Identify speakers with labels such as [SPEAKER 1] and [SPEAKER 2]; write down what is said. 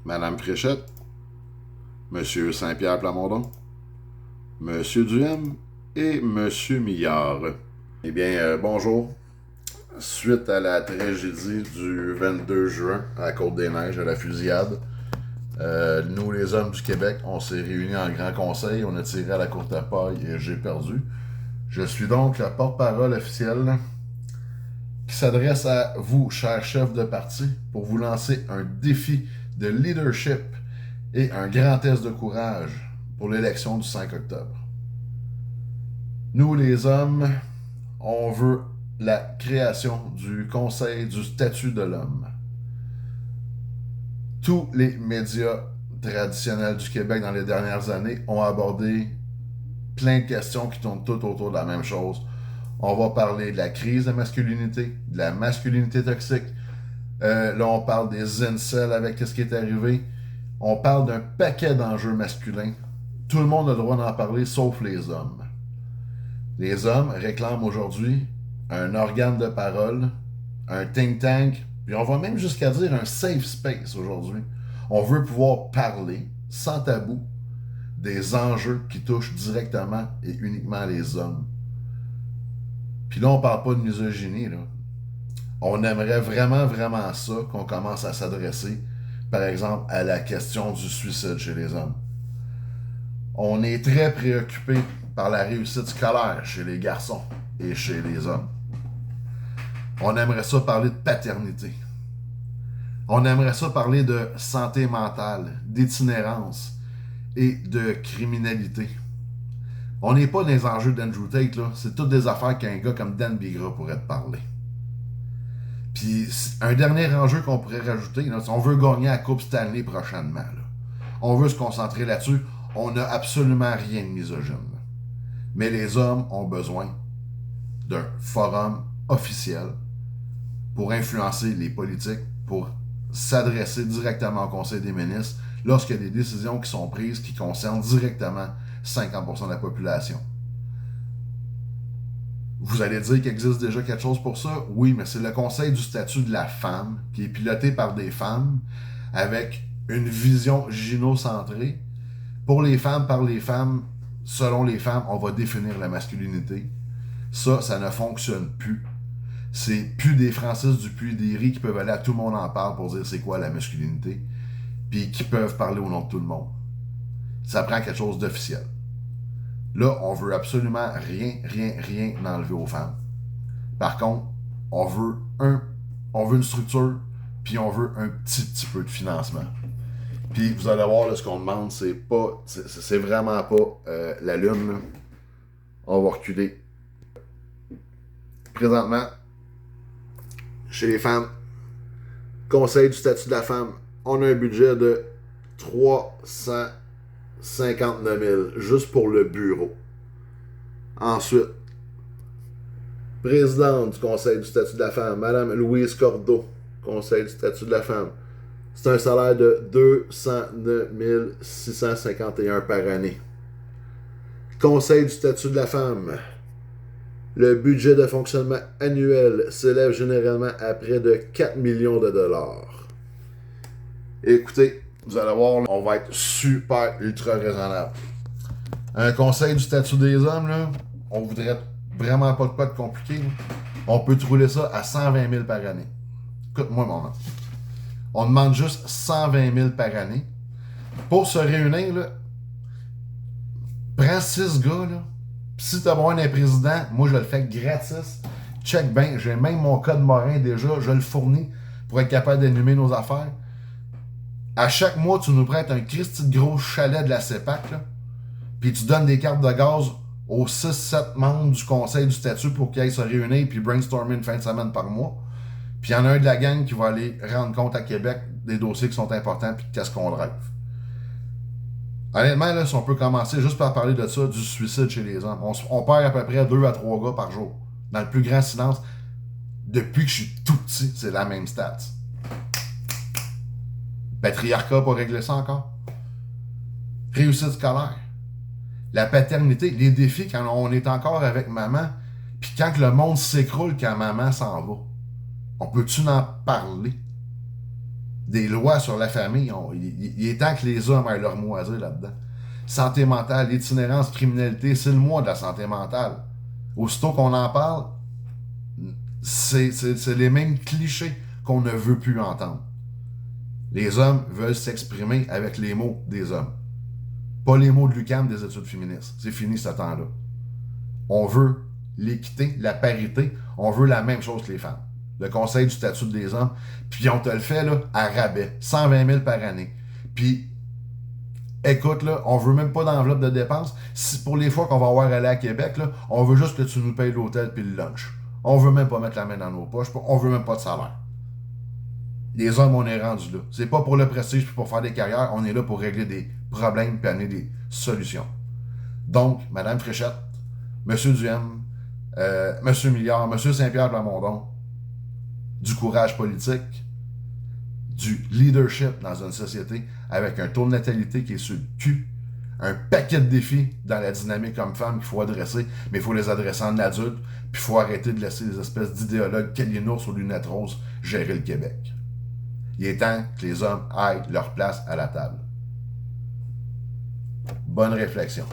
[SPEAKER 1] Madame Fréchette, Monsieur Saint-Pierre Plamondon, Monsieur Duhem et Monsieur Millard. Eh bien, bonjour. Suite à la tragédie du 22 juin à la Côte-des-Neiges, à la fusillade, nous, les hommes du Québec, on s'est réunis en grand conseil, on a tiré à la courte paille et j'ai perdu. Je suis donc le porte-parole officiel qui s'adresse à vous, chers chefs de parti, pour vous lancer un défi de leadership et un grand test de courage pour l'élection du 5 octobre. Nous, les hommes, on veut la création du Conseil du statut de l'homme. Tous les médias traditionnels du Québec dans les dernières années ont abordé plein de questions qui tournent toutes autour de la même chose. On va parler de la crise de masculinité, de la masculinité toxique. Là, on parle des incels avec ce qui est arrivé. On parle d'un paquet d'enjeux masculins. Tout le monde a le droit d'en parler, sauf les hommes. Les hommes réclament aujourd'hui un organe de parole, un think tank, puis on va même jusqu'à dire un safe space aujourd'hui. On veut pouvoir parler, sans tabou, des enjeux qui touchent directement et uniquement les hommes. Puis là, on parle pas de misogynie, là. On aimerait vraiment, vraiment ça, qu'on commence à s'adresser, par exemple, à la question du suicide chez les hommes. On est très préoccupé par la réussite scolaire chez les garçons et chez les hommes. On aimerait ça parler de paternité. On aimerait ça parler de santé mentale, d'itinérance et de criminalité. On n'est pas dans les enjeux d'Andrew Tate, là. C'est toutes des affaires qu'un gars comme Dan Bigra pourrait te parler. Puis, un dernier enjeu qu'on pourrait rajouter, là, on veut gagner la Coupe Stanley prochainement. Là. On veut se concentrer là-dessus. On n'a absolument rien de misogyne. Là. Mais les hommes ont besoin d'un forum officiel pour influencer les politiques, pour s'adresser directement au Conseil des ministres lorsqu'il y a des décisions qui sont prises qui concernent directement 50% de la population. Vous allez dire qu'il existe déjà quelque chose pour ça? Oui, mais c'est le Conseil du statut de la femme qui est piloté par des femmes avec une vision gynocentrée. Pour les femmes, par les femmes, selon les femmes, on va définir la masculinité. Ça ne fonctionne plus. C'est plus des Francis Dupuis-Déry qui peuvent aller à tout le monde en parle pour dire c'est quoi la masculinité, puis qui peuvent parler au nom de tout le monde. Ça prend quelque chose d'officiel. Là, on veut absolument rien enlever aux femmes. Par contre, on veut une structure, puis on veut un petit peu de financement. Puis vous allez voir, là, ce qu'on demande, c'est vraiment pas la lune. Là. On va reculer. Présentement, chez les femmes, Conseil du statut de la femme, on a un budget de 359 000 juste pour le bureau. Ensuite, présidente du Conseil du statut de la femme, Madame Louise Cordeau, Conseil du statut de la femme. C'est un salaire de 209 651 par année. Conseil du statut de la femme. Le budget de fonctionnement annuel s'élève généralement à près de 4 millions de dollars. Écoutez, vous allez voir, on va être super ultra raisonnable. Un conseil du statut des hommes, là, on voudrait vraiment pas de quoi de compliqué. Là. On peut rouler ça à 120 000 par année. Écoute-moi, mon nom. On demande juste 120 000 par année. Pour se réunir, là, prends 6 gars, là. Si t'as besoin d'un président, moi je le fais gratis. Check bien, j'ai même mon code Morin déjà, je le fournis pour être capable d'animer nos affaires. À chaque mois, tu nous prêtes un Christy de gros chalet de la CEPAC, là, puis tu donnes des cartes de gaz aux 6-7 membres du conseil du statut pour qu'ils aillent se réunir puis brainstormer une fin de semaine par mois. Puis il y en a un de la gang qui va aller rendre compte à Québec des dossiers qui sont importants puis qu'est-ce qu'on drive. Honnêtement, là, si on peut commencer juste par parler de ça, du suicide chez les hommes. On perd à peu près 2 à 3 gars par jour. Dans le plus grand silence. Depuis que je suis tout petit, c'est la même stat. Patriarcat pour régler ça encore. Réussite scolaire. La paternité, les défis quand on est encore avec maman, puis quand le monde s'écroule quand maman s'en va. On peut-tu en parler? des lois sur la famille. Il est temps que les hommes aient leur mot à dire là-dedans. Santé mentale, itinérance, criminalité, c'est le mois de la santé mentale. Aussitôt qu'on en parle, c'est les mêmes clichés qu'on ne veut plus entendre. Les hommes veulent s'exprimer avec les mots des hommes. Pas les mots de l'UQAM des études féministes. C'est fini ce temps-là. On veut l'équité, la parité, on veut la même chose que les femmes. Le Conseil du statut des hommes, puis on te le fait là, à rabais, 120 000 par année. Puis, écoute, là, on veut même pas d'enveloppe de dépenses. Si pour les fois qu'on va avoir aller à Québec, là, on veut juste que tu nous payes l'hôtel puis le lunch. On veut même pas mettre la main dans nos poches, on veut même pas de salaire. Les hommes, on est rendus là. C'est pas pour le prestige puis pour faire des carrières, on est là pour régler des problèmes puis amener des solutions. Donc, Madame Fréchette, Monsieur Duhem, Monsieur Milliard, Monsieur Saint-Pierre Plamondon, du courage politique, du leadership dans une société avec un taux de natalité qui est sur le cul, un paquet de défis dans la dynamique homme-femme qu'il faut adresser, mais il faut les adresser en adulte, puis il faut arrêter de laisser les espèces d'idéologues calinours aux lunettes roses gérer le Québec. Il est temps que les hommes aillent leur place à la table. Bonne réflexion.